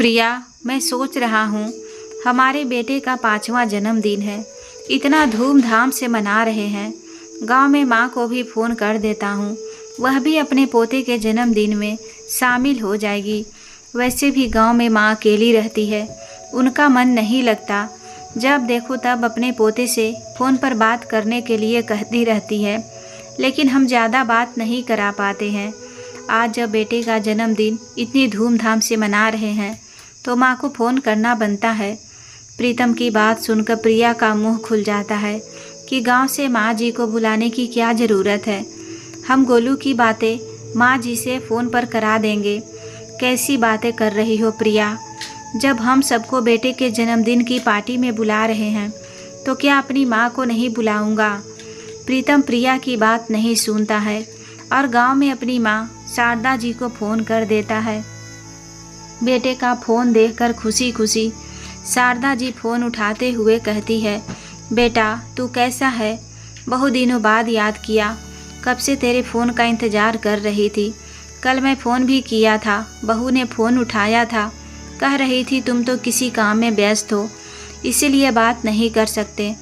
प्रिया, मैं सोच रहा हूँ हमारे बेटे का 5वां जन्मदिन है। इतना धूमधाम से मना रहे हैं। गांव में माँ को भी फ़ोन कर देता हूँ, वह भी अपने पोते के जन्मदिन में शामिल हो जाएगी। वैसे भी गांव में माँ अकेली रहती है, उनका मन नहीं लगता। जब देखो तब अपने पोते से फ़ोन पर बात करने के लिए कहती रहती है, लेकिन हम ज़्यादा बात नहीं करा पाते हैं। आज जब बेटे का जन्मदिन इतनी धूमधाम से मना रहे हैं तो माँ को फ़ोन करना बनता है। प्रीतम की बात सुनकर प्रिया का मुंह खुल जाता है कि गांव से माँ जी को बुलाने की क्या ज़रूरत है। हम गोलू की बातें माँ जी से फ़ोन पर करा देंगे। कैसी बातें कर रही हो प्रिया? जब हम सबको बेटे के जन्मदिन की पार्टी में बुला रहे हैं तो क्या अपनी माँ को नहीं बुलाऊंगा? प्रीतम प्रिया की बात नहीं सुनता है और गांव में अपनी माँ शारदा जी को फ़ोन कर देता है। बेटे का फ़ोन देखकर खुशी खुशी शारदा जी फ़ोन उठाते हुए कहती है, बेटा तू कैसा है? बहुत दिनों बाद याद किया। कब से तेरे फ़ोन का इंतज़ार कर रही थी। कल मैं फ़ोन भी किया था, बहू ने फ़ोन उठाया था। कह रही थी तुम तो किसी काम में व्यस्त हो, इसीलिए बात नहीं कर सकते।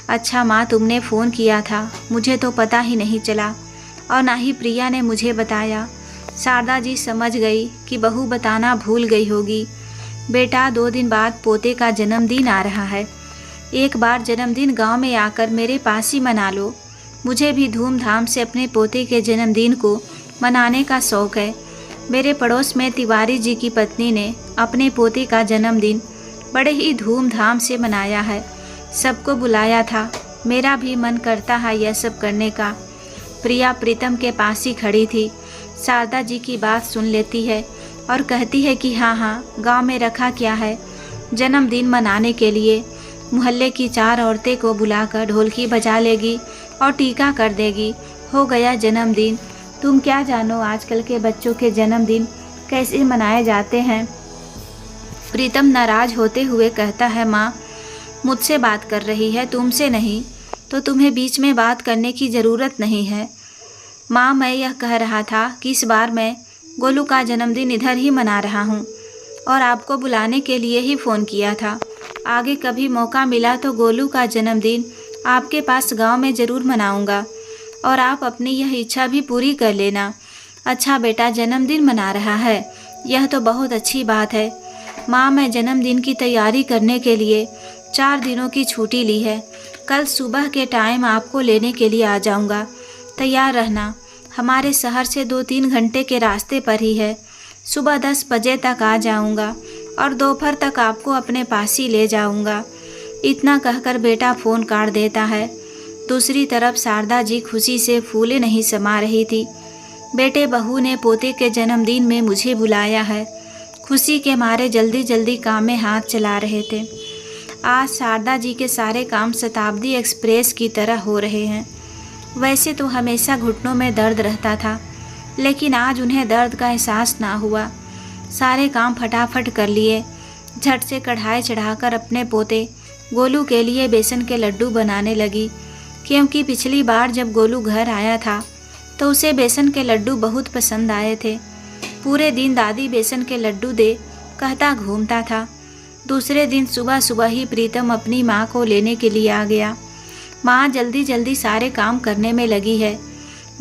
अच्छा माँ, तुमने फ़ोन किया था, मुझे तो पता ही नहीं चला और ना ही प्रिया ने मुझे बताया। शारदा जी समझ गई कि बहू बताना भूल गई होगी। बेटा 2 दिन बाद पोते का जन्मदिन आ रहा है। एक बार जन्मदिन गांव में आकर मेरे पास ही मना लो। मुझे भी धूमधाम से अपने पोते के जन्मदिन को मनाने का शौक़ है। मेरे पड़ोस में तिवारी जी की पत्नी ने अपने पोते का जन्मदिन बड़े ही धूमधाम से मनाया है। सबको बुलाया था। मेरा भी मन करता है यह सब करने का। प्रिया प्रीतम के पास ही खड़ी थी। शारदा जी की बात सुन लेती है और कहती है कि हाँ, गांव में रखा क्या है, जन्मदिन मनाने के लिए मोहल्ले की 4 औरतें को बुलाकर ढोलकी बजा लेगी और टीका कर देगी। हो गया जन्मदिन। तुम क्या जानो आजकल के बच्चों के जन्मदिन कैसे मनाए जाते हैं। प्रीतम नाराज होते हुए कहता है, माँ मुझसे बात कर रही है, तुमसे नहीं, तो तुम्हें बीच में बात करने की ज़रूरत नहीं है। माँ मैं यह कह रहा था कि इस बार मैं गोलू का जन्मदिन इधर ही मना रहा हूँ और आपको बुलाने के लिए ही फ़ोन किया था। आगे कभी मौका मिला तो गोलू का जन्मदिन आपके पास गांव में ज़रूर मनाऊंगा और आप अपनी यह इच्छा भी पूरी कर लेना। अच्छा बेटा जन्मदिन मना रहा है, यह तो बहुत अच्छी बात है। माँ मैं जन्मदिन की तैयारी करने के लिए 4 दिनों की छुट्टी ली है। कल सुबह के टाइम आपको लेने के लिए आ जाऊँगा। तैयार रहना। हमारे शहर से 2-3 घंटे के रास्ते पर ही है। सुबह 10 बजे तक आ जाऊंगा और दोपहर तक आपको अपने पास ही ले जाऊंगा। इतना कहकर बेटा फ़ोन काट देता है। दूसरी तरफ शारदा जी खुशी से फूले नहीं समा रही थी। बेटे बहू ने पोते के जन्मदिन में मुझे बुलाया है। खुशी के मारे जल्दी जल्दी काम में हाथ चला रहे थे। आज शारदा जी के सारे काम शताब्दी एक्सप्रेस की तरह हो रहे हैं। वैसे तो हमेशा घुटनों में दर्द रहता था, लेकिन आज उन्हें दर्द का एहसास ना हुआ। सारे काम फटाफट कर लिए। झट से कढ़ाई चढ़ाकर अपने पोते गोलू के लिए बेसन के लड्डू बनाने लगी, क्योंकि पिछली बार जब गोलू घर आया था तो उसे बेसन के लड्डू बहुत पसंद आए थे। पूरे दिन दादी बेसन के लड्डू दे कहता घूमता था। दूसरे दिन सुबह सुबह ही प्रीतम अपनी माँ को लेने के लिए आ गया। माँ जल्दी जल्दी सारे काम करने में लगी है।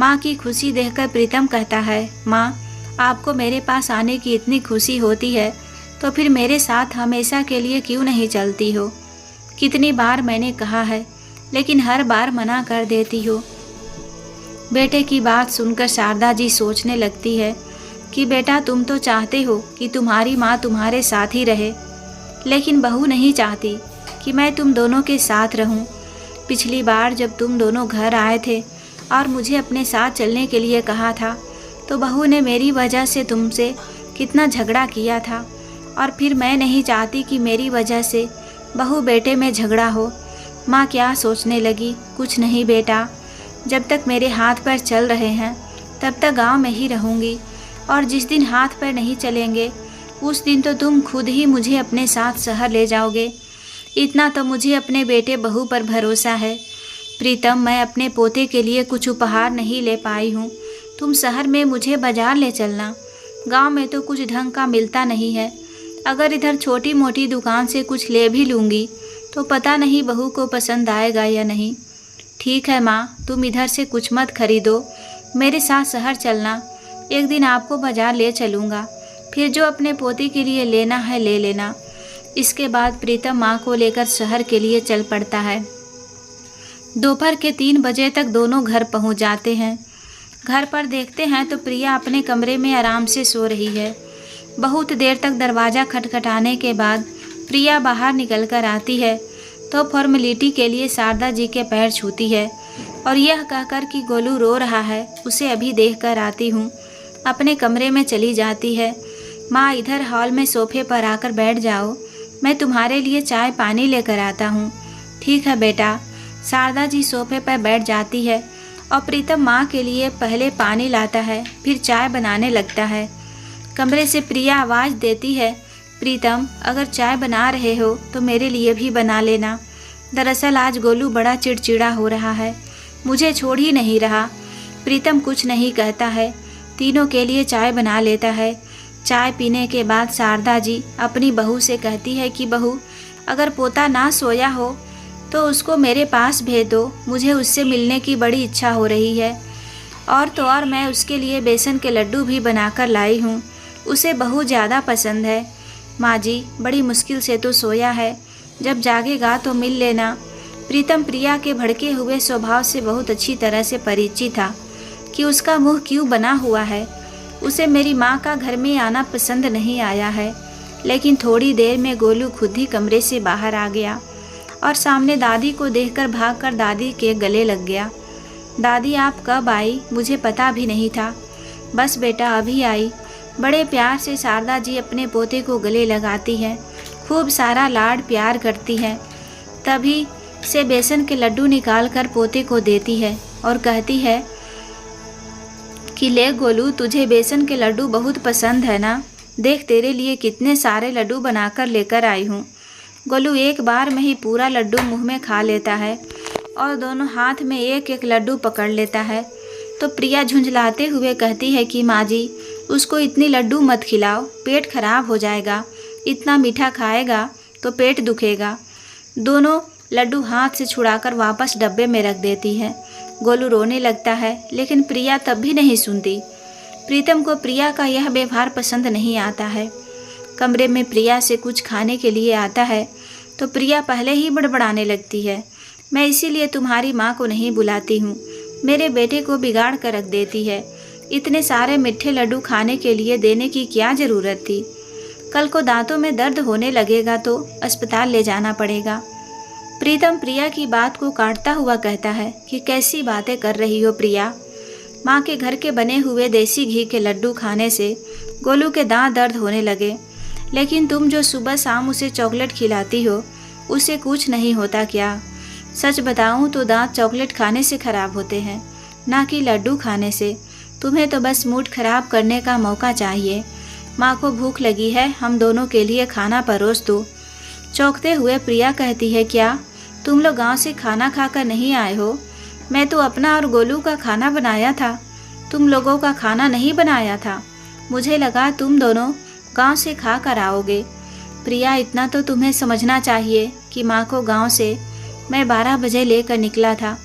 माँ की खुशी देखकर प्रीतम कहता है, माँ आपको मेरे पास आने की इतनी खुशी होती है तो फिर मेरे साथ हमेशा के लिए क्यों नहीं चलती हो? कितनी बार मैंने कहा है, लेकिन हर बार मना कर देती हो। बेटे की बात सुनकर शारदा जी सोचने लगती है कि बेटा तुम तो चाहते हो कि तुम्हारी माँ तुम्हारे साथ ही रहे, लेकिन बहू नहीं चाहती कि मैं तुम दोनों के साथ रहूं। पिछली बार जब तुम दोनों घर आए थे और मुझे अपने साथ चलने के लिए कहा था तो बहू ने मेरी वजह से तुमसे कितना झगड़ा किया था, और फिर मैं नहीं चाहती कि मेरी वजह से बहू बेटे में झगड़ा हो। माँ क्या सोचने लगी? कुछ नहीं बेटा, जब तक मेरे हाथ पैर चल रहे हैं तब तक गांव में ही रहूँगी, और जिस दिन हाथ पैर नहीं चलेंगे उस दिन तो तुम खुद ही मुझे अपने साथ शहर ले जाओगे। इतना तो मुझे अपने बेटे बहू पर भरोसा है। प्रीतम मैं अपने पोते के लिए कुछ उपहार नहीं ले पाई हूँ। तुम शहर में मुझे बाजार ले चलना। गांव में तो कुछ ढंग का मिलता नहीं है। अगर इधर छोटी मोटी दुकान से कुछ ले भी लूँगी तो पता नहीं बहू को पसंद आएगा या नहीं। ठीक है माँ, तुम इधर से कुछ मत खरीदो, मेरे साथ शहर चलना, एक दिन आपको बाजार ले चलूँगा, फिर जो अपने पोती के लिए लेना है ले लेना। इसके बाद प्रीतम माँ को लेकर शहर के लिए चल पड़ता है। दोपहर के 3 बजे तक दोनों घर पहुँच जाते हैं। घर पर देखते हैं तो प्रिया अपने कमरे में आराम से सो रही है। बहुत देर तक दरवाज़ा खटखटाने के बाद प्रिया बाहर निकल कर आती है तो फॉर्मेलिटी के लिए शारदा जी के पैर छूती है और यह कहकर कि गोलू रो रहा है, उसे अभी देख कर आती हूँ। अपने कमरे में चली जाती है। माँ, इधर हॉल में सोफे पर आकर बैठ जाओ, मैं तुम्हारे लिए चाय पानी लेकर आता हूँ। ठीक है बेटा। शारदा जी सोफे पर बैठ जाती है और प्रीतम माँ के लिए पहले पानी लाता है, फिर चाय बनाने लगता है। कमरे से प्रिया आवाज़ देती है, प्रीतम अगर चाय बना रहे हो तो मेरे लिए भी बना लेना। दरअसल आज गोलू बड़ा चिड़चिड़ा हो रहा है, मुझे छोड़ ही नहीं रहा। प्रीतम कुछ नहीं कहता है, तीनों के लिए चाय बना लेता है। चाय पीने के बाद शारदा जी अपनी बहू से कहती है कि बहू, अगर पोता ना सोया हो तो उसको मेरे पास भेज दो, मुझे उससे मिलने की बड़ी इच्छा हो रही है। और तो और मैं उसके लिए बेसन के लड्डू भी बनाकर लाई हूँ, उसे बहुत ज़्यादा पसंद है। माँ जी, बड़ी मुश्किल से तो सोया है, जब जागेगा तो मिल लेना। प्रीतम प्रिया के भड़के हुए स्वभाव से बहुत अच्छी तरह से परिचित था कि उसका मुंह क्यों बना हुआ है। उसे मेरी माँ का घर में आना पसंद नहीं आया है। लेकिन थोड़ी देर में गोलू खुद ही कमरे से बाहर आ गया और सामने दादी को देखकर भागकर दादी के गले लग गया। दादी, आप कब आई? मुझे पता भी नहीं था। बस बेटा अभी आई। बड़े प्यार से शारदा जी अपने पोते को गले लगाती है, खूब सारा लाड प्यार करती है। तभी से बेसन के लड्डू निकाल कर पोते को देती है और कहती है कि ले गोलू, तुझे बेसन के लड्डू बहुत पसंद है ना, देख तेरे लिए कितने सारे लड्डू बनाकर लेकर आई हूँ। गोलू एक बार में ही पूरा लड्डू मुंह में खा लेता है और दोनों हाथ में एक एक लड्डू पकड़ लेता है। तो प्रिया झुंझलाते हुए कहती है कि माँ जी, उसको इतनी लड्डू मत खिलाओ, पेट खराब हो जाएगा, इतना मीठा खाएगा तो पेट दुखेगा। दोनों लड्डू हाथ से छुड़ाकर वापस डब्बे में रख देती है। गोलू रोने लगता है, लेकिन प्रिया तब भी नहीं सुनती। प्रीतम को प्रिया का यह व्यवहार पसंद नहीं आता है। कमरे में प्रिया से कुछ खाने के लिए आता है तो प्रिया पहले ही बड़बड़ाने लगती है, मैं इसीलिए तुम्हारी माँ को नहीं बुलाती हूँ, मेरे बेटे को बिगाड़ कर रख देती है। इतने सारे मीठे लड्डू खाने के लिए देने की क्या ज़रूरत थी? कल को दांतों में दर्द होने लगेगा तो अस्पताल ले जाना पड़ेगा। प्रीतम प्रिया की बात को काटता हुआ कहता है कि कैसी बातें कर रही हो प्रिया। माँ के घर के बने हुए देसी घी के लड्डू खाने से गोलू के दांत दर्द होने लगे, लेकिन तुम जो सुबह शाम उसे चॉकलेट खिलाती हो उसे कुछ नहीं होता क्या? सच बताऊं तो दांत चॉकलेट खाने से खराब होते हैं, ना कि लड्डू खाने से। तुम्हें तो बस मूड खराब करने का मौका चाहिए। माँ को भूख लगी है, हम दोनों के लिए खाना परोस दो। चौंकते हुए प्रिया कहती है, क्या तुम लोग गांव से खाना खाकर नहीं आए हो? मैं तो अपना और गोलू का खाना बनाया था, तुम लोगों का खाना नहीं बनाया था। मुझे लगा तुम दोनों गांव से खा कर आओगे। प्रिया, इतना तो तुम्हें समझना चाहिए कि माँ को गांव से मैं 12 बजे लेकर निकला था।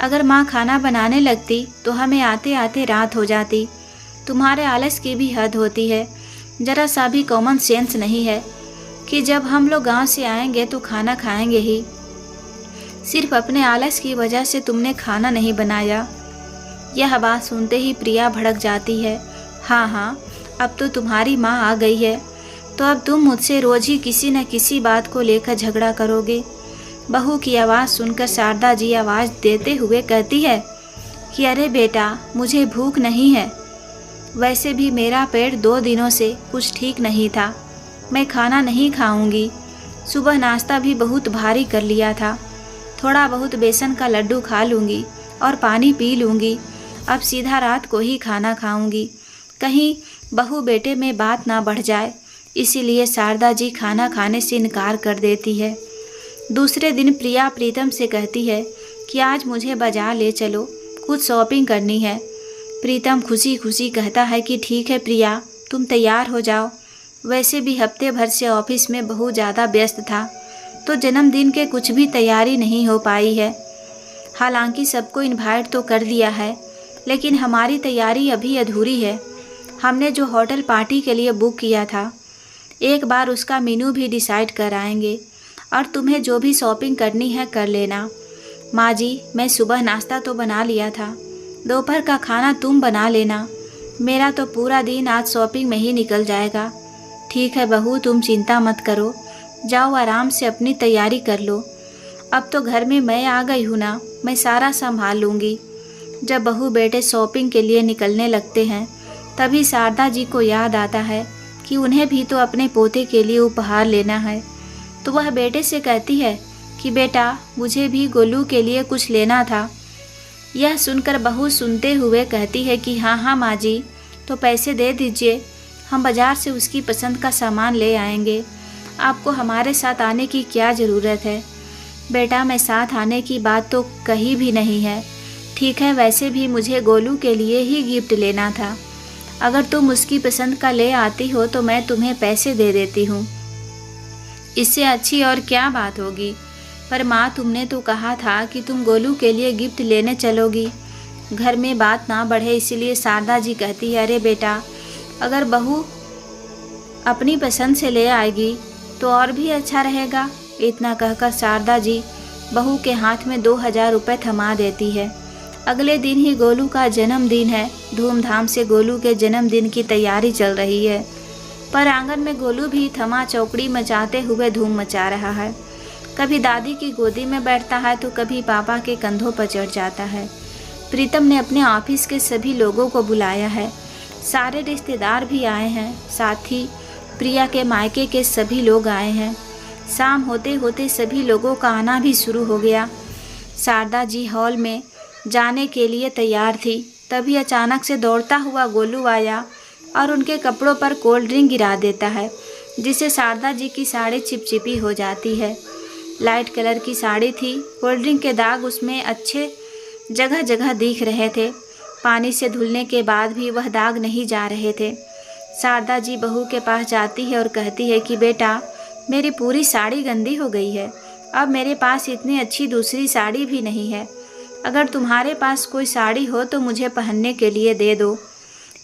अगर माँ खाना बनाने लगती तो हमें आते आते रात हो जाती। तुम्हारे आलस की भी हद होती है, ज़रा सा भी कॉमन सेंस नहीं है कि जब हम लोग गांव से आएंगे तो खाना खाएंगे ही। सिर्फ अपने आलस की वजह से तुमने खाना नहीं बनाया। यह बात सुनते ही प्रिया भड़क जाती है। हाँ, अब तो तुम्हारी माँ आ गई है तो अब तुम मुझसे रोज़ ही किसी न किसी बात को लेकर झगड़ा करोगे। बहू की आवाज़ सुनकर शारदा जी आवाज़ देते हुए कहती है कि अरे बेटा, मुझे भूख नहीं है, वैसे भी मेरा पेट 2 दिनों से कुछ ठीक नहीं था, मैं खाना नहीं खाऊंगी। सुबह नाश्ता भी बहुत भारी कर लिया था, थोड़ा बहुत बेसन का लड्डू खा लूँगी और पानी पी लूँगी। अब सीधा रात को ही खाना खाऊंगी, कहीं बहू बेटे में बात ना बढ़ जाए। इसीलिए शारदा जी खाना खाने से इनकार कर देती है। दूसरे दिन प्रिया प्रीतम से कहती है कि आज मुझे बाजार ले चलो, कुछ शॉपिंग करनी है। प्रीतम खुशी खुशी कहता है कि ठीक है प्रिया, तुम तैयार हो जाओ, वैसे भी हफ्ते भर से ऑफिस में बहुत ज़्यादा व्यस्त था, तो जन्मदिन के कुछ भी तैयारी नहीं हो पाई है। हालांकि सबको इनवाइट तो कर दिया है, लेकिन हमारी तैयारी अभी अधूरी है। हमने जो होटल पार्टी के लिए बुक किया था, एक बार उसका मेनू भी डिसाइड कर आएंगे, और तुम्हें जो भी शॉपिंग करनी है कर लेना। माँ जी, मैं सुबह नाश्ता तो बना लिया था, दोपहर का खाना तुम बना लेना। मेरा तो पूरा दिन आज शॉपिंग में ही निकल जाएगा। ठीक है बहू, तुम चिंता मत करो, जाओ आराम से अपनी तैयारी कर लो। अब तो घर में मैं आ गई हूँ ना, मैं सारा संभाल लूँगी। जब बहू बेटे शॉपिंग के लिए निकलने लगते हैं, तभी शारदा जी को याद आता है कि उन्हें भी तो अपने पोते के लिए उपहार लेना है। तो वह बेटे से कहती है कि बेटा, मुझे भी गोलू के लिए कुछ लेना था। यह सुनकर बहू सुनते हुए कहती है कि हाँ हाँ माँ जी, तो पैसे दे दीजिए, हम बाज़ार से उसकी पसंद का सामान ले आएंगे। आपको हमारे साथ आने की क्या ज़रूरत है? बेटा, मैं साथ आने की बात तो कही भी नहीं है। ठीक है, वैसे भी मुझे गोलू के लिए ही गिफ्ट लेना था। अगर तुम उसकी पसंद का ले आती हो तो मैं तुम्हें पैसे दे देती हूँ, इससे अच्छी और क्या बात होगी। पर माँ, तुमने तो कहा था कि तुम गोलू के लिए गिफ्ट लेने चलोगी। घर में बात ना बढ़े इसलिए शारदा जी कहती है, अरे बेटा, अगर बहू अपनी पसंद से ले आएगी तो और भी अच्छा रहेगा। इतना कहकर शारदा जी बहू के हाथ में 2000 रुपये थमा देती है। अगले दिन ही गोलू का जन्मदिन है। धूमधाम से गोलू के जन्मदिन की तैयारी चल रही है, पर आंगन में गोलू भी थमा चौकड़ी मचाते हुए धूम मचा रहा है। कभी दादी की गोदी में बैठता है तो कभी पापा के कंधों पर चढ़ जाता है। प्रीतम ने अपने ऑफिस के सभी लोगों को बुलाया है, सारे रिश्तेदार भी आए हैं, साथ ही प्रिया के मायके के सभी लोग आए हैं। शाम होते होते सभी लोगों का आना भी शुरू हो गया। शारदा जी हॉल में जाने के लिए तैयार थी, तभी अचानक से दौड़ता हुआ गोलू आया और उनके कपड़ों पर कोल्ड ड्रिंक गिरा देता है, जिससे शारदा जी की साड़ी चिपचिपी हो जाती है। लाइट कलर की साड़ी थी, कोल्ड ड्रिंक के दाग उसमें अच्छे जगह जगह दिख रहे थे। पानी से धुलने के बाद भी वह दाग नहीं जा रहे थे। शारदा जी बहू के पास जाती है और कहती है कि बेटा, मेरी पूरी साड़ी गंदी हो गई है, अब मेरे पास इतनी अच्छी दूसरी साड़ी भी नहीं है। अगर तुम्हारे पास कोई साड़ी हो तो मुझे पहनने के लिए दे दो।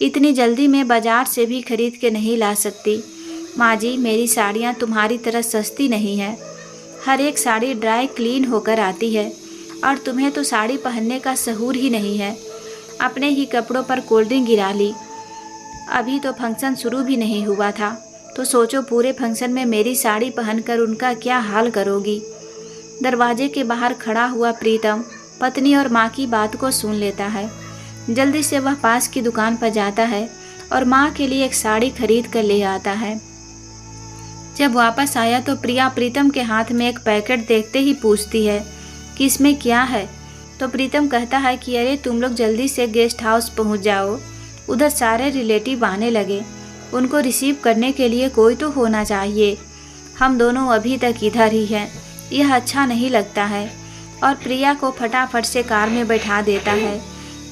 इतनी जल्दी मैं बाज़ार से भी खरीद के नहीं ला सकती। माँ जी, मेरी साड़ियाँ तुम्हारी तरह सस्ती नहीं है। हर एक साड़ी ड्राई क्लीन होकर आती है, और तुम्हें तो साड़ी पहनने का शऊर ही नहीं है। अपने ही कपड़ों पर कोल्ड ड्रिंक गिरा ली। अभी तो फंक्शन शुरू भी नहीं हुआ था, तो सोचो पूरे फंक्शन में मेरी साड़ी पहनकर उनका क्या हाल करोगी। दरवाजे के बाहर खड़ा हुआ प्रीतम पत्नी और माँ की बात को सुन लेता है। जल्दी से वह पास की दुकान पर जाता है और माँ के लिए एक साड़ी खरीद कर ले आता है। जब वापस आया तो प्रिया प्रीतम के हाथ में एक पैकेट देखते ही पूछती है कि इसमें क्या है। तो प्रीतम कहता है कि अरे तुम लोग जल्दी से गेस्ट हाउस पहुंच जाओ, उधर सारे रिलेटिव आने लगे, उनको रिसीव करने के लिए कोई तो होना चाहिए। हम दोनों अभी तक इधर ही हैं, यह अच्छा नहीं लगता है। और प्रिया को फटाफट से कार में बैठा देता है।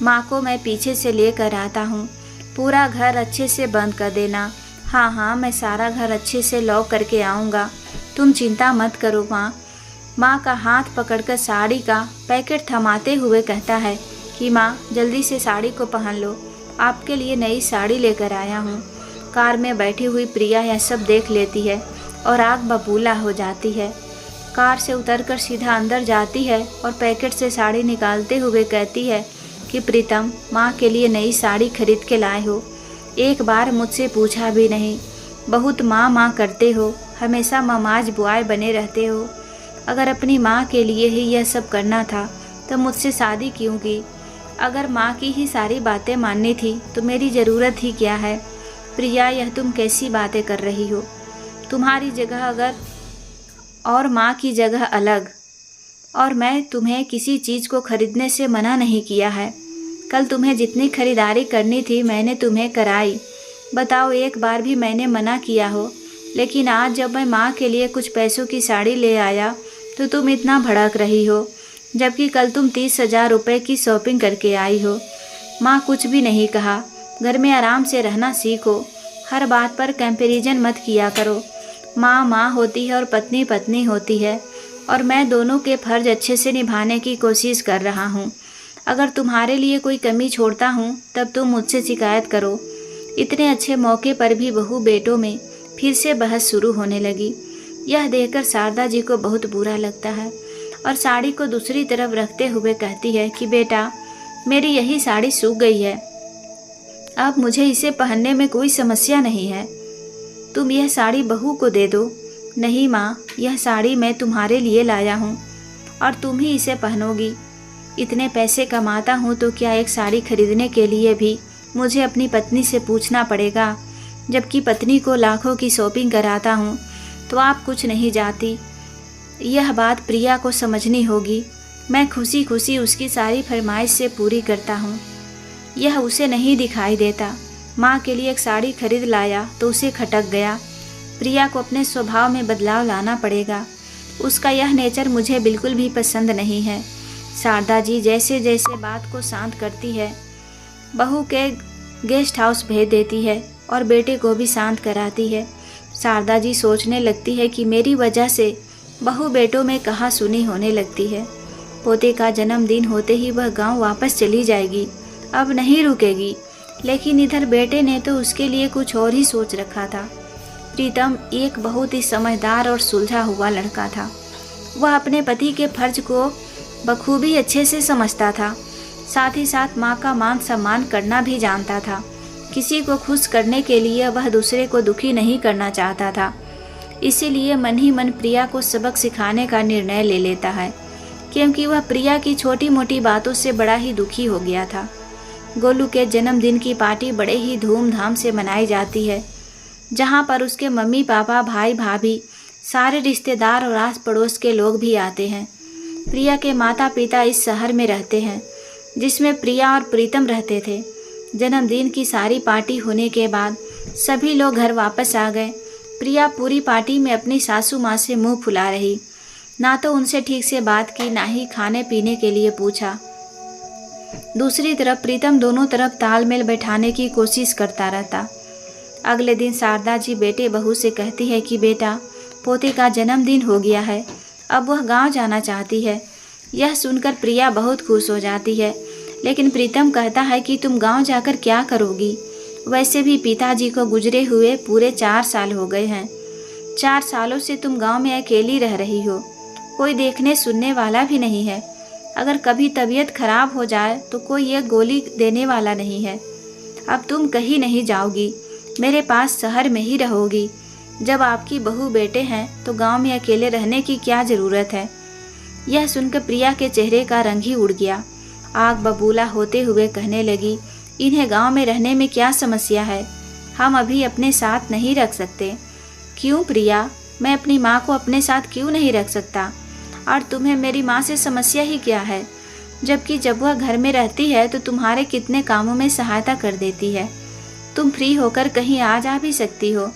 माँ को मैं पीछे से लेकर आता हूँ, पूरा घर अच्छे से बंद कर देना। हाँ हाँ, मैं सारा घर अच्छे से लॉक करके आऊँगा, तुम चिंता मत करो माँ। माँ का हाथ पकड़कर साड़ी का पैकेट थमाते हुए कहता है कि माँ जल्दी से साड़ी को पहन लो, आपके लिए नई साड़ी लेकर आया हूँ। कार में बैठी हुई प्रिया यह सब देख लेती है और आग बबूला हो जाती है। कार से उतरकर सीधा अंदर जाती है और पैकेट से साड़ी निकालते हुए कहती है कि प्रीतम, माँ के लिए नई साड़ी खरीद के लाए हो, एक बार मुझसे पूछा भी नहीं। बहुत माँ माँ करते हो, हमेशा ममाज बुआए बने रहते हो। अगर अपनी माँ के लिए ही यह सब करना था तो मुझसे शादी क्यों की? अगर माँ की ही सारी बातें माननी थी तो मेरी ज़रूरत ही क्या है? प्रिया, यह तुम कैसी बातें कर रही हो? तुम्हारी जगह अगर और माँ की जगह अलग, और मैं तुम्हें किसी चीज़ को खरीदने से मना नहीं किया है। कल तुम्हें जितनी खरीदारी करनी थी मैंने तुम्हें कराई, बताओ एक बार भी मैंने मना किया हो? लेकिन आज जब मैं माँ के लिए कुछ पैसों की साड़ी ले आया तो तुम इतना भड़क रही हो, जबकि कल तुम 30,000 रुपये की शॉपिंग करके आई हो। माँ कुछ भी नहीं कहा, घर में आराम से रहना सीखो, हर बात पर कंपैरिजन मत किया करो। माँ माँ होती है और पत्नी पत्नी होती है, और मैं दोनों के फर्ज अच्छे से निभाने की कोशिश कर रहा हूँ। अगर तुम्हारे लिए कोई कमी छोड़ता हूँ तब तुम मुझसे शिकायत करो। इतने अच्छे मौके पर भी बहू बेटों में फिर से बहस शुरू होने लगी। यह देखकर शारदा जी को बहुत बुरा लगता है और साड़ी को दूसरी तरफ रखते हुए कहती है कि बेटा, मेरी यही साड़ी सूख गई है, अब मुझे इसे पहनने में कोई समस्या नहीं है, तुम यह साड़ी बहू को दे दो। नहीं माँ, यह साड़ी मैं तुम्हारे लिए लाया हूँ और तुम ही इसे पहनोगी। इतने पैसे कमाता हूँ तो क्या एक साड़ी खरीदने के लिए भी मुझे अपनी पत्नी से पूछना पड़ेगा, जबकि पत्नी को लाखों की शॉपिंग कराता हूँ तो आप कुछ नहीं जाती। यह बात प्रिया को समझनी होगी। मैं खुशी खुशी उसकी सारी फरमाइश से पूरी करता हूँ। यह उसे नहीं दिखाई देता। माँ के लिए एक साड़ी खरीद लाया तो उसे खटक गया। प्रिया को अपने स्वभाव में बदलाव लाना पड़ेगा। उसका यह नेचर मुझे बिल्कुल भी पसंद नहीं है। शारदा जी जैसे जैसे बात को शांत करती है, बहू के गेस्ट हाउस भेज देती है और बेटे को भी शांत कराती है। शारदा जी सोचने लगती है कि मेरी वजह से बहू बेटों में कहा सुनी होने लगती है। पोते का जन्मदिन होते ही वह गांव वापस चली जाएगी, अब नहीं रुकेगी। लेकिन इधर बेटे ने तो उसके लिए कुछ और ही सोच रखा था। प्रीतम एक बहुत ही समझदार और सुलझा हुआ लड़का था। वह अपने पति के फर्ज को बखूबी अच्छे से समझता था, साथ ही साथ माँ का मान सम्मान करना भी जानता था। किसी को खुश करने के लिए वह दूसरे को दुखी नहीं करना चाहता था। इसीलिए मन ही मन प्रिया को सबक सिखाने का निर्णय ले लेता है, क्योंकि वह प्रिया की छोटी मोटी बातों से बड़ा ही दुखी हो गया था। गोलू के जन्मदिन की पार्टी बड़े ही धूमधाम से मनाई जाती है, जहाँ पर उसके मम्मी पापा भाई भाभी सारे रिश्तेदार और आस पड़ोस के लोग भी आते हैं। प्रिया के माता पिता इस शहर में रहते हैं जिसमें प्रिया और प्रीतम रहते थे। जन्मदिन की सारी पार्टी होने के बाद सभी लोग घर वापस आ गए। प्रिया पूरी पार्टी में अपनी सासू माँ से मुंह फुला रही, ना तो उनसे ठीक से बात की, ना ही खाने पीने के लिए पूछा। दूसरी तरफ प्रीतम दोनों तरफ तालमेल बैठाने की कोशिश करता रहता। अगले दिन शारदा जी बेटे बहू से कहती है कि बेटा, पोते का जन्मदिन हो गया है, अब वह गांव जाना चाहती है। यह सुनकर प्रिया बहुत खुश हो जाती है, लेकिन प्रीतम कहता है कि तुम गांव जाकर क्या करोगी? वैसे भी पिताजी को गुजरे हुए पूरे 4 साल हो गए हैं। 4 सालों से तुम गांव में अकेली रह रही हो, कोई देखने सुनने वाला भी नहीं है। अगर कभी तबीयत खराब हो जाए तो कोई एक गोली देने वाला नहीं है। अब तुम कहीं नहीं जाओगी, मेरे पास शहर में ही रहोगी। जब आपकी बहू बेटे हैं तो गांव में अकेले रहने की क्या ज़रूरत है? यह सुनकर प्रिया के चेहरे का रंग ही उड़ गया। आग बबूला होते हुए कहने लगी, इन्हें गांव में रहने में क्या समस्या है? हम अभी अपने साथ नहीं रख सकते। क्यों प्रिया? मैं अपनी माँ को अपने साथ क्यों नहीं रख सकता? और तुम्हें मेरी माँ से समस्या ही क्या है? जबकि जब वह घर में रहती है तो तुम्हारे कितने कामों में सहायता कर देती है। तुम फ्री होकर कहीं आ जा भी सकती हो,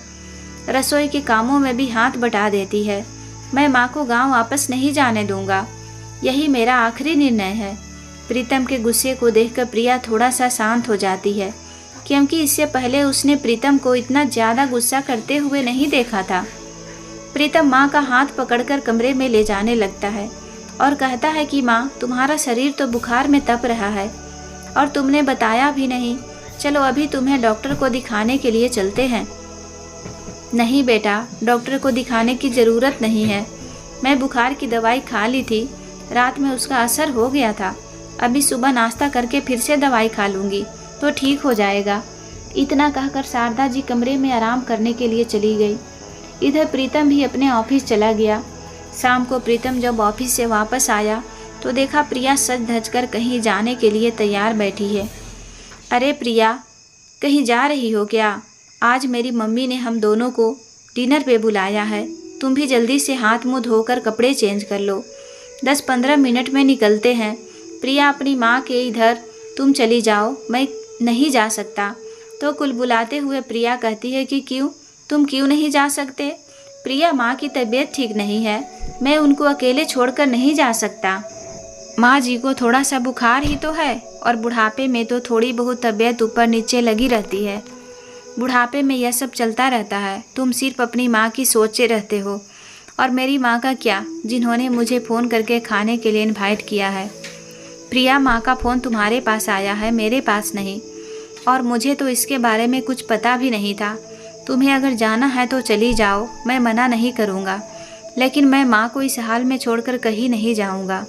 रसोई के कामों में भी हाथ बटा देती है। मैं माँ को गांव वापस नहीं जाने दूंगा, यही मेरा आखिरी निर्णय है। प्रीतम के गुस्से को देखकर प्रिया थोड़ा सा शांत हो जाती है, क्योंकि इससे पहले उसने प्रीतम को इतना ज़्यादा गुस्सा करते हुए नहीं देखा था। प्रीतम माँ का हाथ पकड़कर कमरे में ले जाने लगता है और कहता है कि माँ, तुम्हारा शरीर तो बुखार में तप रहा है और तुमने बताया भी नहीं। चलो अभी तुम्हें डॉक्टर को दिखाने के लिए चलते हैं। नहीं बेटा, डॉक्टर को दिखाने की ज़रूरत नहीं है। मैं बुखार की दवाई खा ली थी, रात में उसका असर हो गया था। अभी सुबह नाश्ता करके फिर से दवाई खा लूँगी तो ठीक हो जाएगा। इतना कहकर शारदा जी कमरे में आराम करने के लिए चली गई। इधर प्रीतम भी अपने ऑफिस चला गया। शाम को प्रीतम जब ऑफिस से वापस आया तो देखा प्रिया सज धज कर कहीं जाने के लिए तैयार बैठी है। अरे प्रिया, कहीं जा रही हो क्या? आज मेरी मम्मी ने हम दोनों को डिनर पे बुलाया है। तुम भी जल्दी से हाथ मुंह धोकर कपड़े चेंज कर लो, 10-15 मिनट में निकलते हैं। प्रिया अपनी माँ के इधर तुम चली जाओ, मैं नहीं जा सकता। तो कुलबुलाते हुए प्रिया कहती है कि क्यों, तुम क्यों नहीं जा सकते? प्रिया, माँ की तबीयत ठीक नहीं है, मैं उनको अकेले छोड़कर नहीं जा सकता। माँ जी को थोड़ा सा बुखार ही तो है और बुढ़ापे में तो थोड़ी बहुत तबीयत ऊपर नीचे लगी रहती है। बुढ़ापे में यह सब चलता रहता है। तुम सिर्फ अपनी माँ की सोचते रहते हो। और मेरी माँ का क्या, जिन्होंने मुझे फ़ोन करके खाने के लिए इनवाइट किया है। प्रिया, माँ का फ़ोन तुम्हारे पास आया है, मेरे पास नहीं। और मुझे तो इसके बारे में कुछ पता भी नहीं था। तुम्हें अगर जाना है तो चली जाओ, मैं मना नहीं करूँगा, लेकिन मैं माँ को इस हाल में छोड़कर कहीं नहीं जाऊँगा।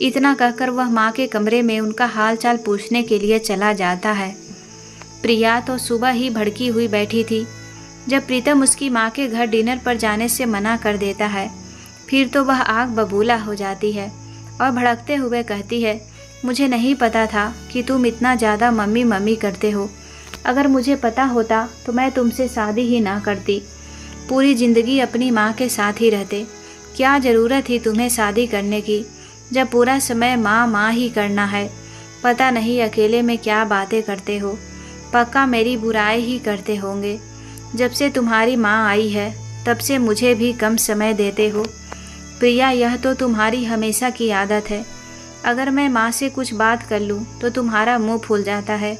इतना कहकर वह माँ के कमरे में उनका हाल चाल पूछने के लिए चला जाता है। प्रिया तो सुबह ही भड़की हुई बैठी थी। जब प्रीतम उसकी माँ के घर डिनर पर जाने से मना कर देता है, फिर तो वह आग बबूला हो जाती है और भड़कते हुए कहती है, मुझे नहीं पता था कि तुम इतना ज़्यादा मम्मी मम्मी करते हो। अगर मुझे पता होता तो मैं तुमसे शादी ही ना करती, पूरी ज़िंदगी अपनी माँ के साथ ही रहते। क्या ज़रूरत थी तुम्हें शादी करने की, जब पूरा समय माँ माँ ही करना है। पता नहीं अकेले में क्या बातें करते हो, पक्का मेरी बुराई ही करते होंगे। जब से तुम्हारी माँ आई है तब से मुझे भी कम समय देते हो। प्रिया, यह तो तुम्हारी हमेशा की आदत है। अगर मैं माँ से कुछ बात कर लूँ तो तुम्हारा मुंह फूल जाता है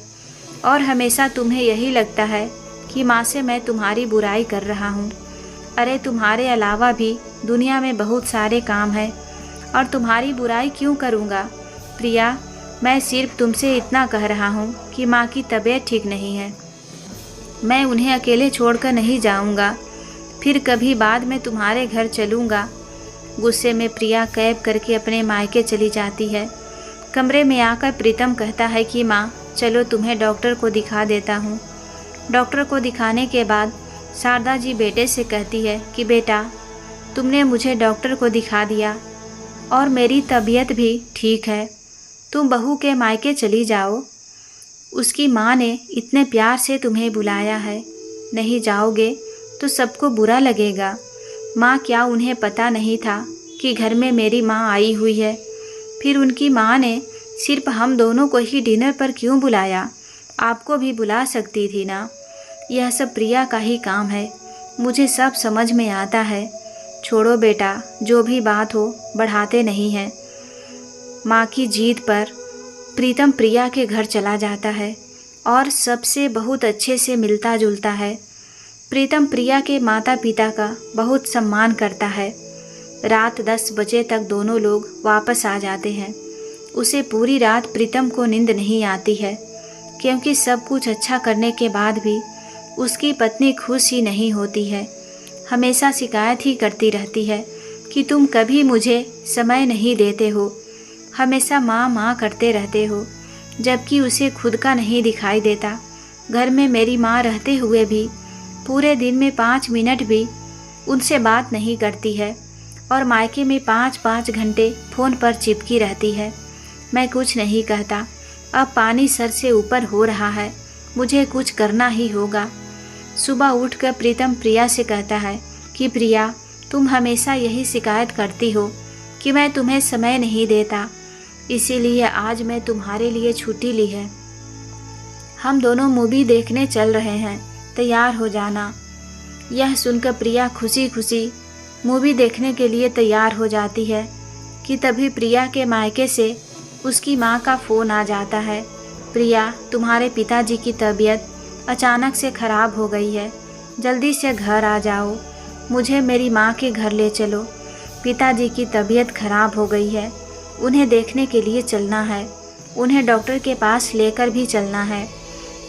और हमेशा तुम्हें यही लगता है कि माँ से मैं तुम्हारी बुराई कर रहा हूँ। अरे तुम्हारे अलावा भी दुनिया में बहुत सारे काम हैं और तुम्हारी बुराई क्यों करूँगा। प्रिया, मैं सिर्फ तुमसे इतना कह रहा हूँ कि माँ की तबीयत ठीक नहीं है। मैं उन्हें अकेले छोड़कर नहीं जाऊँगा, फिर कभी बाद में तुम्हारे घर चलूँगा। गुस्से में प्रिया कैब करके अपने मायके चली जाती है। कमरे में आकर प्रीतम कहता है कि माँ चलो तुम्हें डॉक्टर को दिखा देता हूँ। डॉक्टर को दिखाने के बाद शारदा जी बेटे से कहती है कि बेटा, तुमने मुझे डॉक्टर को दिखा दिया और मेरी तबीयत भी ठीक है, तुम बहू के मायके चली जाओ। उसकी माँ ने इतने प्यार से तुम्हें बुलाया है, नहीं जाओगे तो सबको बुरा लगेगा। माँ, क्या उन्हें पता नहीं था कि घर में मेरी माँ आई हुई है? फिर उनकी माँ ने सिर्फ हम दोनों को ही डिनर पर क्यों बुलाया? आपको भी बुला सकती थी ना। यह सब प्रिया का ही काम है, मुझे सब समझ में आता है। छोड़ो बेटा, जो भी बात हो बढ़ाते नहीं हैं। माँ की जीद पर प्रीतम प्रिया के घर चला जाता है और सबसे बहुत अच्छे से मिलता जुलता है। प्रीतम प्रिया के माता पिता का बहुत सम्मान करता है। रात 10 बजे तक दोनों लोग वापस आ जाते हैं। उसे पूरी रात प्रीतम को नींद नहीं आती है, क्योंकि सब कुछ अच्छा करने के बाद भी उसकी पत्नी खुश ही नहीं होती है। हमेशा शिकायत ही करती रहती है कि तुम कभी मुझे समय नहीं देते हो, हमेशा माँ माँ करते रहते हो, जबकि उसे खुद का नहीं दिखाई देता। घर में मेरी माँ रहते हुए भी पूरे दिन में 5 मिनट भी उनसे बात नहीं करती है और मायके में 5-5 घंटे फ़ोन पर चिपकी रहती है। मैं कुछ नहीं कहता, अब पानी सर से ऊपर हो रहा है, मुझे कुछ करना ही होगा। सुबह उठकर प्रीतम प्रिया से कहता है कि प्रिया, तुम हमेशा यही शिकायत करती हो कि मैं तुम्हें समय नहीं देता, इसीलिए आज मैं तुम्हारे लिए छुट्टी ली है। हम दोनों मूवी देखने चल रहे हैं, तैयार हो जाना। यह सुनकर प्रिया खुशी खुशी मूवी देखने के लिए तैयार हो जाती है कि तभी प्रिया के मायके से उसकी माँ का फ़ोन आ जाता है। प्रिया, तुम्हारे पिताजी की तबीयत अचानक से ख़राब हो गई है, जल्दी से घर आ जाओ, मुझे मेरी माँ के घर ले चलो। पिताजी की तबीयत ख़राब हो गई है, उन्हें देखने के लिए चलना है, उन्हें डॉक्टर के पास लेकर भी चलना है।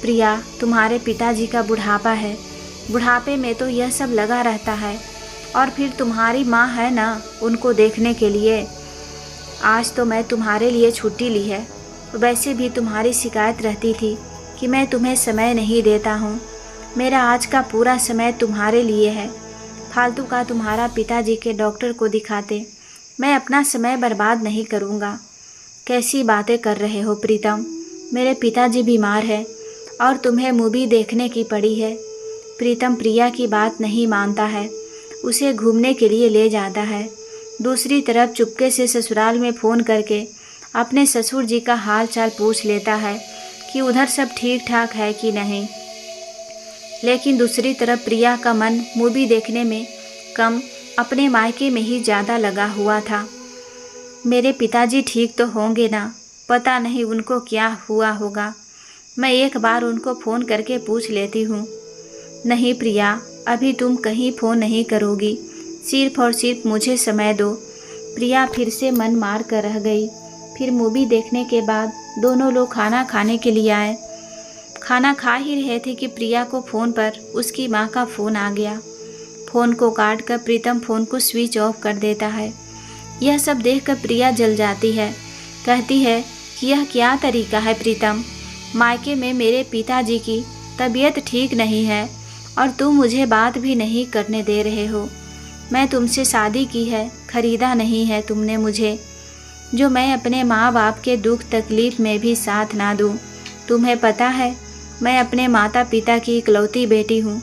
प्रिया, तुम्हारे पिताजी का बुढ़ापा है, बुढ़ापे में तो यह सब लगा रहता है, और फिर तुम्हारी माँ है ना उनको देखने के लिए। आज तो मैं तुम्हारे लिए छुट्टी ली है, वैसे भी तुम्हारी शिकायत रहती थी कि मैं तुम्हें समय नहीं देता हूँ। मेरा आज का पूरा समय तुम्हारे लिए है, फालतू का तुम्हारा पिताजी के डॉक्टर को दिखाते मैं अपना समय बर्बाद नहीं करूँगा। कैसी बातें कर रहे हो प्रीतम, मेरे पिताजी बीमार है और तुम्हें मूवी देखने की पड़ी है। प्रीतम प्रिया की बात नहीं मानता है, उसे घूमने के लिए ले जाता है। दूसरी तरफ चुपके से ससुराल में फ़ोन करके अपने ससुर जी का हाल चाल पूछ लेता है कि उधर सब ठीक ठाक है कि नहीं। लेकिन दूसरी तरफ प्रिया का मन मूवी देखने में कम अपने मायके में ही ज़्यादा लगा हुआ था। मेरे पिताजी ठीक तो होंगे ना, पता नहीं उनको क्या हुआ होगा। मैं एक बार उनको फ़ोन करके पूछ लेती हूँ। नहीं प्रिया, अभी तुम कहीं फ़ोन नहीं करोगी, सिर्फ और सिर्फ मुझे समय दो। प्रिया फिर से मन मार कर रह गई। फिर मूवी देखने के बाद दोनों लोग खाना खाने के लिए आए। खाना खा ही रहे थे कि प्रिया को फ़ोन पर उसकी माँ का फ़ोन आ गया। फ़ोन को काट कर प्रीतम फ़ोन को स्विच ऑफ कर देता है। यह सब देखकर प्रिया जल जाती है। कहती है कि यह क्या तरीका है प्रीतम, मायके में मेरे पिताजी की तबीयत ठीक नहीं है और तुम मुझे बात भी नहीं करने दे रहे हो। मैं तुमसे शादी की है, खरीदा नहीं है तुमने मुझे, जो मैं अपने माँ बाप के दुख तकलीफ़ में भी साथ ना दूँ। तुम्हें पता है मैं अपने माता पिता की इकलौती बेटी हूँ,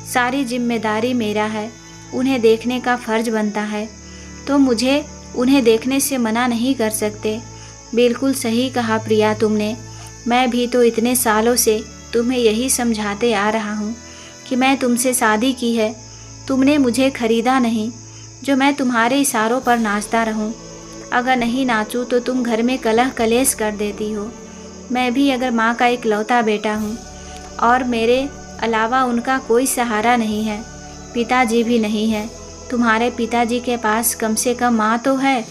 सारी जिम्मेदारी मेरा है, उन्हें देखने का फ़र्ज बनता है, तो मुझे उन्हें देखने से मना नहीं कर सकते। बिल्कुल सही कहा प्रिया तुमने। मैं भी तो इतने सालों से तुम्हें यही समझाते आ रहा हूँ कि मैं तुमसे शादी की है, तुमने मुझे खरीदा नहीं, जो मैं तुम्हारे इशारों पर नाचता रहूँ। अगर नहीं नाचूँ तो तुम घर में कलह कलेश कर देती हो। मैं भी अगर माँ का इकलौता बेटा हूँ और मेरे अलावा उनका कोई सहारा नहीं है, पिताजी भी नहीं है। तुम्हारे पिताजी के पास कम से कम माँ तो है,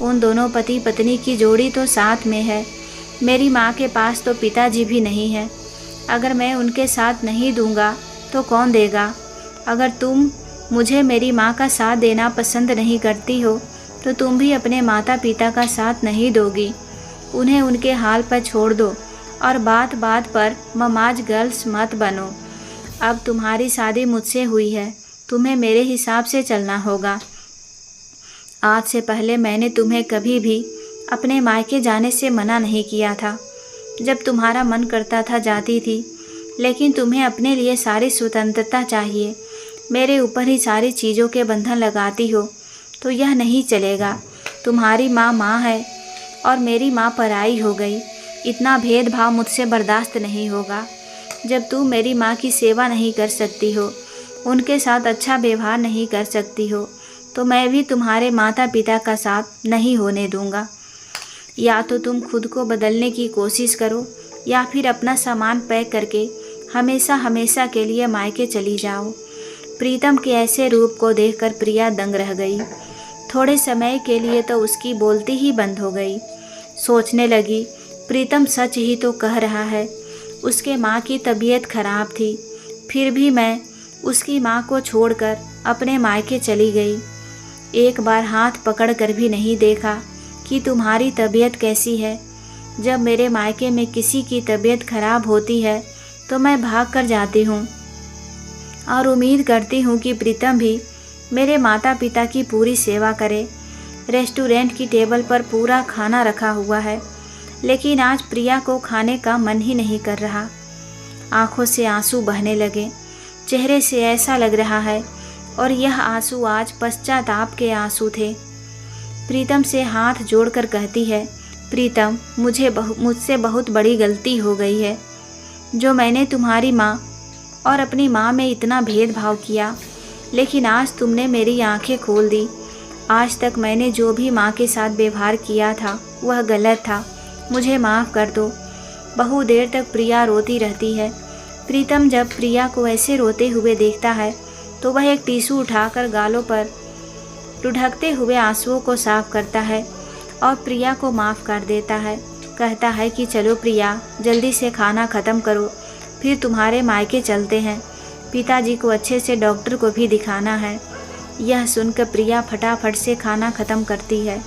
उन दोनों पति पत्नी की जोड़ी तो साथ में है। मेरी माँ के पास तो पिताजी भी नहीं है। अगर मैं उनके साथ नहीं दूंगा तो कौन देगा? अगर तुम मुझे मेरी माँ का साथ देना पसंद नहीं करती हो तो तुम भी अपने माता पिता का साथ नहीं दोगी। उन्हें उनके हाल पर छोड़ दो और बात बात पर ममाज गर्ल्स मत बनो। अब तुम्हारी शादी मुझसे हुई है, तुम्हें मेरे हिसाब से चलना होगा। आज से पहले मैंने तुम्हें कभी भी अपने मायके जाने से मना नहीं किया था। जब तुम्हारा मन करता था जाती थी, लेकिन तुम्हें अपने लिए सारी स्वतंत्रता चाहिए। मेरे ऊपर ही सारी चीज़ों के बंधन लगाती हो तो यह नहीं चलेगा। तुम्हारी माँ माँ है और मेरी माँ पराई हो गई। इतना भेदभाव मुझसे बर्दाश्त नहीं होगा। जब तू मेरी माँ की सेवा नहीं कर सकती हो, उनके साथ अच्छा व्यवहार नहीं कर सकती हो, तो मैं भी तुम्हारे माता पिता का साथ नहीं होने दूंगा। या तो तुम खुद को बदलने की कोशिश करो या फिर अपना सामान पैक करके हमेशा हमेशा के लिए मायके चली जाओ। प्रीतम के ऐसे रूप को देखकर प्रिया दंग रह गई। थोड़े समय के लिए तो उसकी बोलती ही बंद हो गई। सोचने लगी, प्रीतम सच ही तो कह रहा है। उसके माँ की तबीयत खराब थी, फिर भी मैं उसकी माँ को छोड़कर अपने मायके चली गई। एक बार हाथ पकड़ कर भी नहीं देखा कि तुम्हारी तबीयत कैसी है। जब मेरे मायके में किसी की तबीयत खराब होती है तो मैं भाग कर जाती हूँ और उम्मीद करती हूँ कि प्रीतम भी मेरे माता पिता की पूरी सेवा करे। रेस्टोरेंट की टेबल पर पूरा खाना रखा हुआ है, लेकिन आज प्रिया को खाने का मन ही नहीं कर रहा। आंखों से आंसू बहने लगे, चेहरे से ऐसा लग रहा है और यह आंसू आज पश्चाताप के आंसू थे। प्रीतम से हाथ जोड़कर कहती है, प्रीतम मुझसे बहुत बड़ी गलती हो गई है, जो मैंने तुम्हारी माँ और अपनी माँ में इतना भेदभाव किया। लेकिन आज तुमने मेरी आंखें खोल दी। आज तक मैंने जो भी माँ के साथ व्यवहार किया था वह गलत था, मुझे माफ़ कर दो। बहुत देर तक प्रिया रोती रहती है। प्रीतम जब प्रिया को ऐसे रोते हुए देखता है तो वह एक टिश्यू उठाकर गालों पर लुढ़कते हुए आंसुओं को साफ करता है और प्रिया को माफ़ कर देता है। कहता है कि चलो प्रिया, जल्दी से खाना ख़त्म करो, फिर तुम्हारे मायके चलते हैं। पिताजी को अच्छे से डॉक्टर को भी दिखाना है। यह सुनकर प्रिया फटाफट से खाना ख़त्म करती है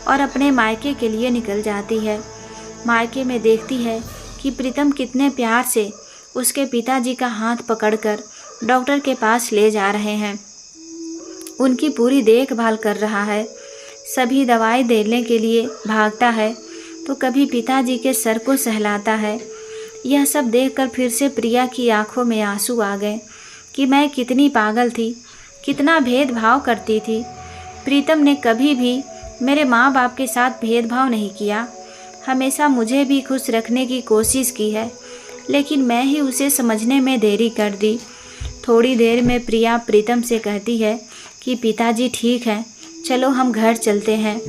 और अपने मायके के लिए निकल जाती है। मायके में देखती है कि प्रीतम कितने प्यार से उसके पिताजी का हाथ पकड़कर डॉक्टर के पास ले जा रहे हैं, उनकी पूरी देखभाल कर रहा है। सभी दवाई देने के लिए भागता है तो कभी पिताजी के सर को सहलाता है। यह सब देखकर फिर से प्रिया की आंखों में आंसू आ गए कि मैं कितनी पागल थी, कितना भेदभाव करती थी। प्रीतम ने कभी भी मेरे माँ बाप के साथ भेदभाव नहीं किया, हमेशा मुझे भी खुश रखने की कोशिश की है, लेकिन मैं ही उसे समझने में देरी कर दी। थोड़ी देर में प्रिया प्रीतम से कहती है कि पिताजी ठीक हैं, चलो हम घर चलते हैं।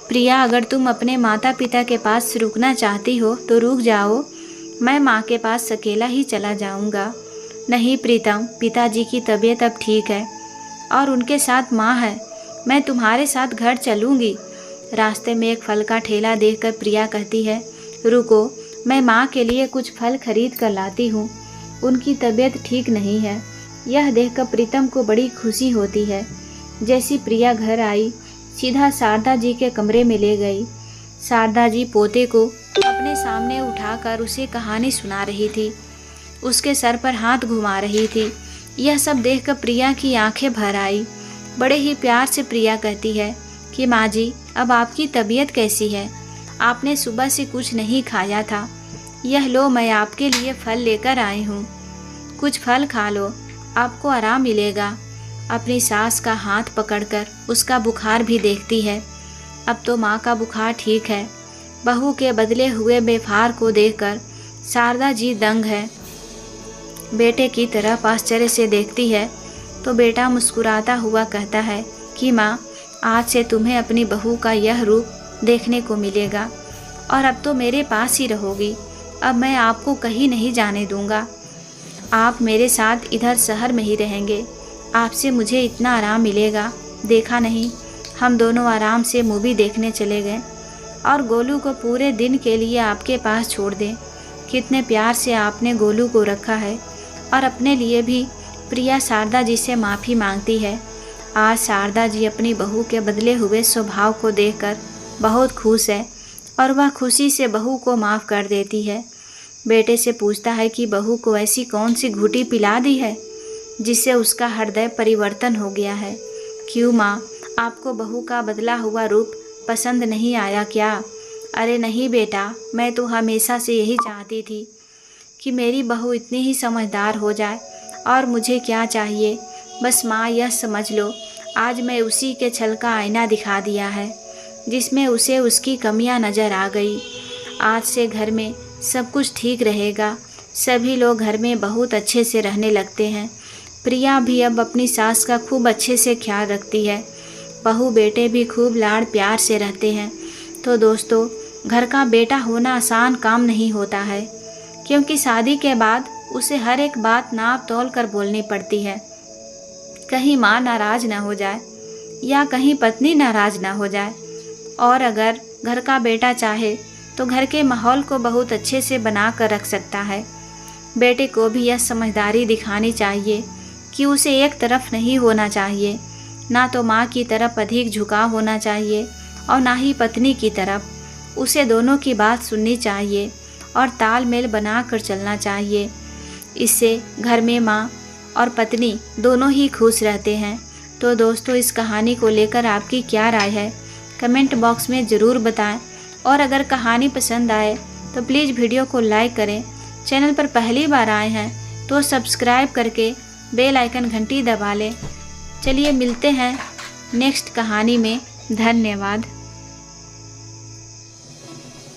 प्रिया, अगर तुम अपने माता पिता के पास रुकना चाहती हो तो रुक जाओ, मैं माँ के पास अकेला ही चला जाऊँगा। नहीं प्रीतम, पिताजी की तबीयत अब ठीक है और उनके साथ माँ है। मैं तुम्हारे साथ घर चलूँगी। रास्ते में एक फल का ठेला देखकर प्रिया कहती है, रुको, मैं माँ के लिए कुछ फल खरीद कर लाती हूँ। उनकी तबीयत ठीक नहीं है। यह देखकर प्रीतम को बड़ी खुशी होती है। जैसी प्रिया घर आई, सीधा शारदा जी के कमरे में ले गई। शारदा जी पोते को अपने सामने उठाकर उसे कहानी सुना रही थी, उसके सर पर हाथ घुमा रही थी। यह सब देखकर प्रिया की आंखें भर आई। बड़े ही प्यार से प्रिया कहती है कि माँ जी, अब आपकी तबीयत कैसी है? आपने सुबह से कुछ नहीं खाया था। यह लो, मैं आपके लिए फल लेकर आई हूँ। कुछ फल खा लो, आपको आराम मिलेगा। अपनी सास का हाथ पकड़कर उसका बुखार भी देखती है। अब तो माँ का बुखार ठीक है। बहू के बदले हुए व्यवहार को देखकर शारदा जी दंग है। बेटे की तरफ आश्चर्य से देखती है तो बेटा मुस्कुराता हुआ कहता है कि माँ, आज से तुम्हें अपनी बहू का यह रूप देखने को मिलेगा और अब तो मेरे पास ही रहोगी। अब मैं आपको कहीं नहीं जाने दूंगा। आप मेरे साथ इधर शहर में ही रहेंगे। आपसे मुझे इतना आराम मिलेगा, देखा नहीं, हम दोनों आराम से मूवी देखने चले गए और गोलू को पूरे दिन के लिए आपके पास छोड़ दें। कितने प्यार से आपने गोलू को रखा है और अपने लिए भी। प्रिया शारदा जी से माफ़ी मांगती है। आज शारदा जी अपनी बहू के बदले हुए स्वभाव को देखकर बहुत खुश है और वह खुशी से बहू को माफ़ कर देती है। बेटे से पूछता है कि बहू को ऐसी कौन सी घुटी पिला दी है जिससे उसका हृदय परिवर्तन हो गया है। क्यों माँ, आपको बहू का बदला हुआ रूप पसंद नहीं आया क्या? अरे नहीं बेटा, मैं तो हमेशा से यही चाहती थी कि मेरी बहू इतनी ही समझदार हो जाए। और मुझे क्या चाहिए? बस माँ, यह समझ लो, आज मैं उसी के छल का आईना दिखा दिया है जिसमें उसे उसकी कमियां नज़र आ गई। आज से घर में सब कुछ ठीक रहेगा। सभी लोग घर में बहुत अच्छे से रहने लगते हैं। प्रिया भी अब अपनी सास का खूब अच्छे से ख्याल रखती है। बहू बेटे भी खूब लाड़ प्यार से रहते हैं। तो दोस्तों, घर का बेटा होना आसान काम नहीं होता है, क्योंकि शादी के बाद उसे हर एक बात नाप तोल कर बोलनी पड़ती है। कहीं माँ नाराज़ ना हो जाए या कहीं पत्नी नाराज़ ना हो जाए। और अगर घर का बेटा चाहे तो घर के माहौल को बहुत अच्छे से बना कर रख सकता है। बेटे को भी यह समझदारी दिखानी चाहिए कि उसे एक तरफ नहीं होना चाहिए, ना तो माँ की तरफ अधिक झुकाव होना चाहिए और ना ही पत्नी की तरफ। उसे दोनों की बात सुननी चाहिए और तालमेल बना कर चलना चाहिए। इससे घर में माँ और पत्नी दोनों ही खुश रहते हैं। तो दोस्तों, इस कहानी को लेकर आपकी क्या राय है? कमेंट बॉक्स में ज़रूर बताएं। और अगर कहानी पसंद आए तो प्लीज़ वीडियो को लाइक करें। चैनल पर पहली बार आए हैं तो सब्सक्राइब करके बेल आइकन घंटी दबा लें। चलिए मिलते हैं नेक्स्ट कहानी में। धन्यवाद।